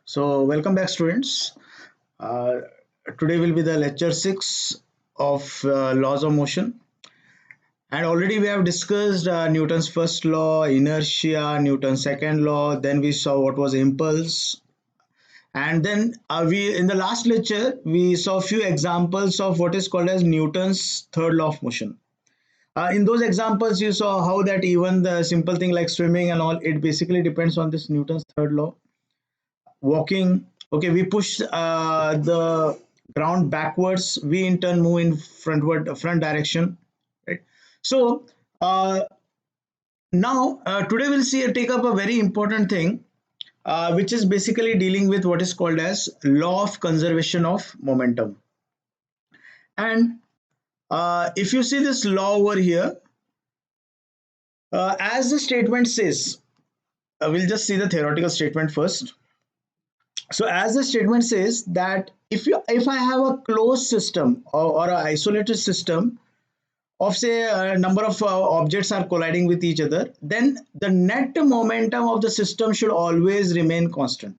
So, welcome back, students. Uh, Today will be the lecture 6 of laws of motion. And already we have discussed Newton's first law, inertia, Newton's second law. Then we saw what was impulse. And then we, in the last lecture, we saw a few examples of what is called as Newton's third law of motion. In those examples, you saw how that even the simple thing like swimming and all, it basically depends on this Newton's third law. Walking, okay, we push the ground backwards, we in turn move in front direction, right? So uh, now today we'll see take up a very important thing, which is basically dealing with what is called as law of conservation of momentum. And if you see this law over here, as the statement says, we'll just see the theoretical statement first. So as the statement says that if I have a closed system or an isolated system of say a number of objects are colliding with each other, then the net momentum of the system should always remain constant.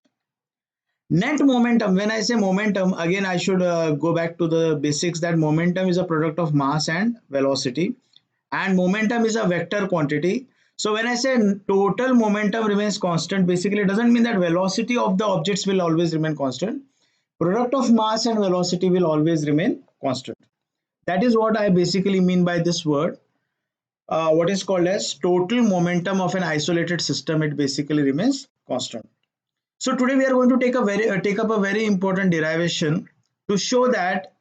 Net momentum, when I say momentum, again I should go back to the basics that momentum is a product of mass and velocity, and momentum is a vector quantity. So when I say total momentum remains constant, basically it doesn't mean that velocity of the objects will always remain constant. Product of mass and velocity will always remain constant. That is what I basically mean by this word. What is called as total momentum of an isolated system, it basically remains constant. So today we are going to take up a very important derivation to show that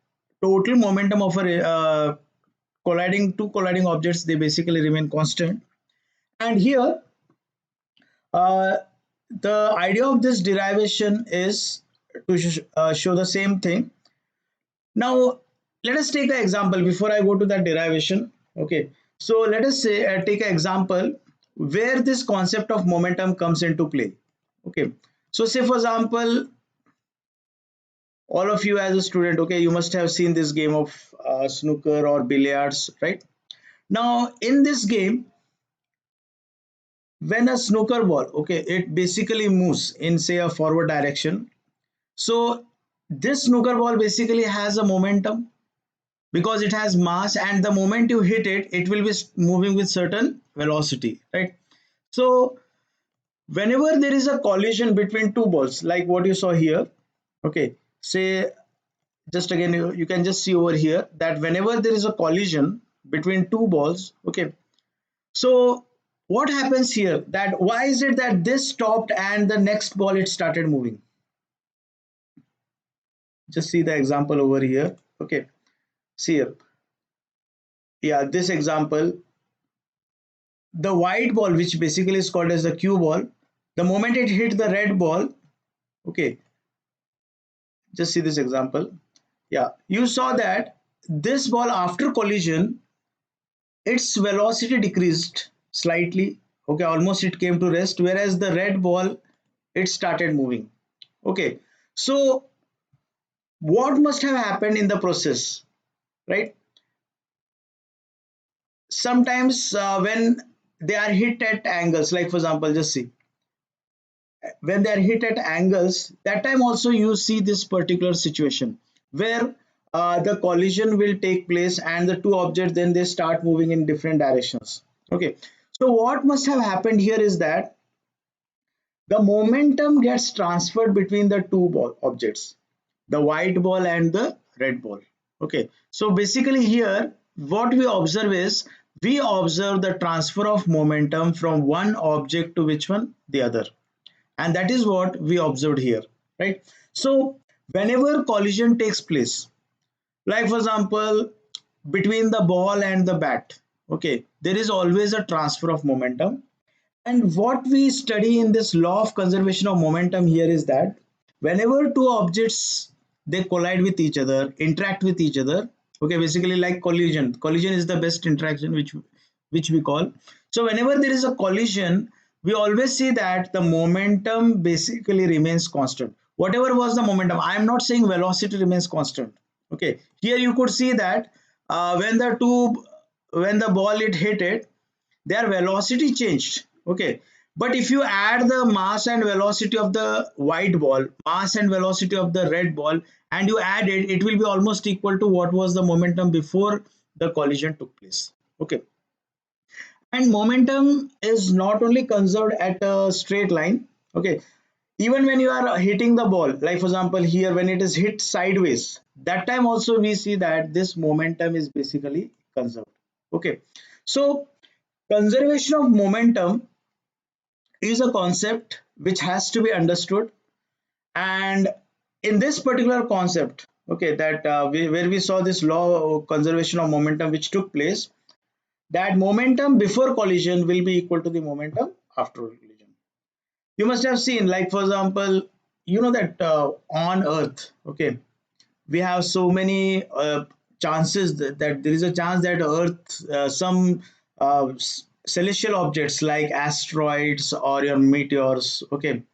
total momentum of a colliding objects, they basically remain constant. And here uh, the idea of this derivation is to show the same thing. Now let us take an example before I go to that derivation. Okay, so let us say take an example where this concept of momentum comes into play. Okay, so say for example, all of you as a student, okay, you must have seen this game of snooker or billiards, right? Now in this game, when a snooker ball, okay, it basically moves in say a forward direction. So this snooker ball basically has a momentum because it has mass, and the moment you hit it, it will be moving with certain velocity, right? So whenever there is a collision between two balls like what you saw here, okay, say just again you can just see over here that whenever there is a collision between two balls, okay, so what happens here, that why is it that this stopped and the next ball it started moving? Just see the example over here. Okay, see here, yeah, this example, the white ball, which basically is called as the cue ball, the moment it hit the red ball, okay, just see this example, yeah, you saw that this ball after collision, its velocity decreased slightly, okay, almost it came to rest, whereas the red ball, it started moving. Okay, so what must have happened in the process, right? Sometimes when they are hit at angles, like for example, just see, when they are hit at angles, that time also you see this particular situation where the collision will take place and the two objects then they start moving in different directions. Okay, so what must have happened here is that the momentum gets transferred between the two objects, the white ball and the red ball. Okay, so basically here what we observe is we observe the transfer of momentum from one object to which one, the other, and that is what we observed here, right? So whenever collision takes place, like for example between the ball and the bat, okay, there is always a transfer of momentum. And what we study in this law of conservation of momentum here is that whenever two objects they collide with each other, interact with each other, okay, basically like collision. Collision is the best interaction which we call. So whenever there is a collision, we always see that the momentum basically remains constant. Whatever was the momentum, I am not saying velocity remains constant. Okay, here you could see that when the ball it hit it, their velocity changed, okay, But if you add the mass and velocity of the white ball, mass and velocity of the red ball, and you add it, it will be almost equal to what was the momentum before the collision took place. Okay. And momentum is not only conserved at a straight line. Okay. Even when you are hitting the ball, like for example, here when it is hit sideways, that time also we see that this momentum is basically conserved. Okay. So conservation of momentum is a concept which has to be understood, and in this particular concept, okay, that where we saw this law of conservation of momentum which took place, that momentum before collision will be equal to the momentum after collision. You must have seen, like for example, you know that on earth, okay, we have so many chances that there is a chance that earth some celestial objects like asteroids or your meteors, okay,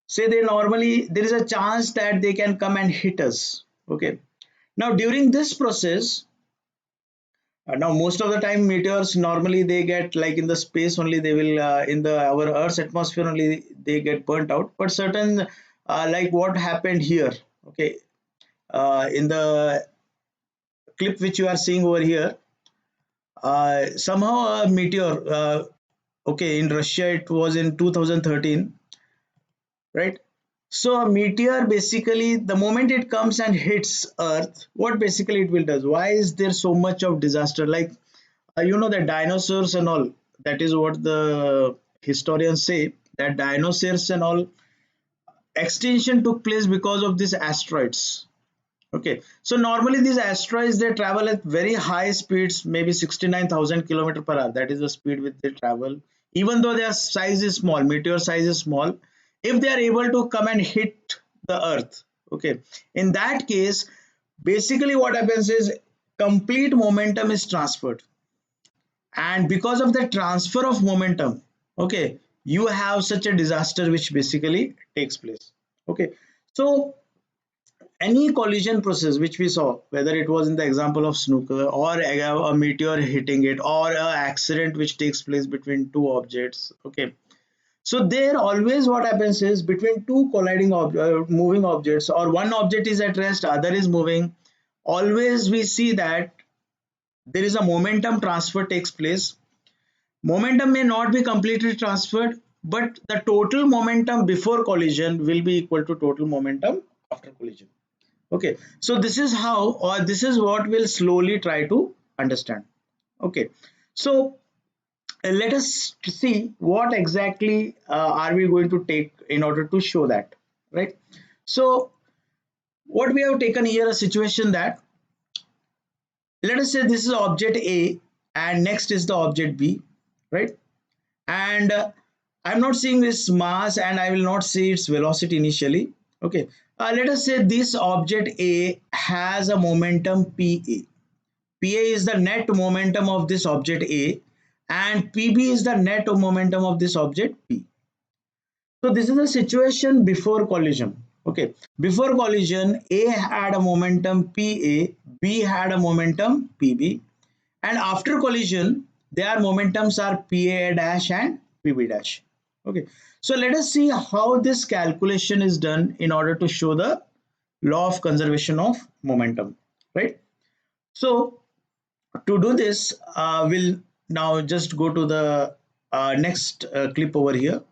say they normally there is a chance that they can come and hit us. Okay, now during this process, now most of the time meteors normally they get like in the space only, they will in the our earth's atmosphere only they get burnt out, but certain like what happened here, okay, in the clip which you are seeing over here, somehow a meteor, okay, in Russia it was in 2013, right? So a meteor basically the moment it comes and hits earth, what basically it will does, why is there so much of disaster, like you know the dinosaurs and all, that is what the historians say, that dinosaurs and all extinction took place because of these asteroids. Okay, so normally these asteroids they travel at very high speeds, maybe 69,000 kilometer per hour. That is the speed which they travel. Even though their size is small, meteor size is small, if they are able to come and hit the Earth, okay, in that case, basically what happens is complete momentum is transferred, and because of the transfer of momentum, okay, you have such a disaster which basically takes place. Okay, so any collision process which we saw, whether it was in the example of snooker or a meteor hitting it or a accident which takes place between two objects, okay, so there always what happens is between two colliding moving objects, or one object is at rest, other is moving, always we see that there is a momentum transfer takes place. Momentum may not be completely transferred, but the total momentum before collision will be equal to total momentum after collision. Okay, so this is how, or this is what we'll slowly try to understand. Okay, so let us see what exactly are we going to take in order to show that, right? So what we have taken here a situation that, let us say this is object A and next is the object B, right? And I'm not seeing this mass and I will not see its velocity initially. Okay, let us say this object A has a momentum PA. PA is the net momentum of this object A, and PB is the net momentum of this object P. So this is a situation before collision. Okay, before collision, A had a momentum PA, B had a momentum PB, and after collision, their momentums are PA dash and PB dash. Okay, so let us see how this calculation is done in order to show the law of conservation of momentum, right? So to do this, we'll now just go to the next clip over here.